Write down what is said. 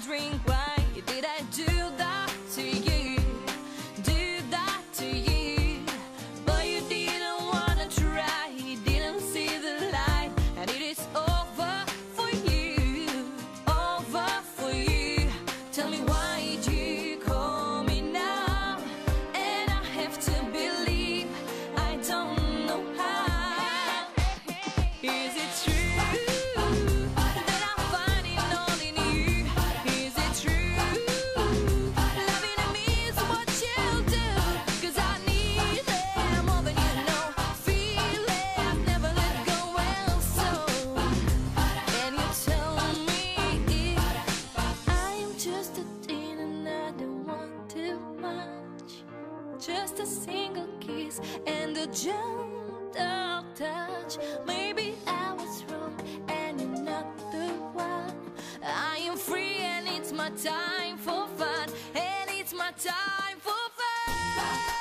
wondering why did I do that to you, do that to you. But you didn't wanna try, you didn't see the light, and it is over for you, over for you. Tell me why you call me now, and I have to believe I don't know how. Is it true? Just a single kiss and a gentle touch. Maybe I was wrong and you're not the one. I am free and it's my time for fun, and it's my time for fun.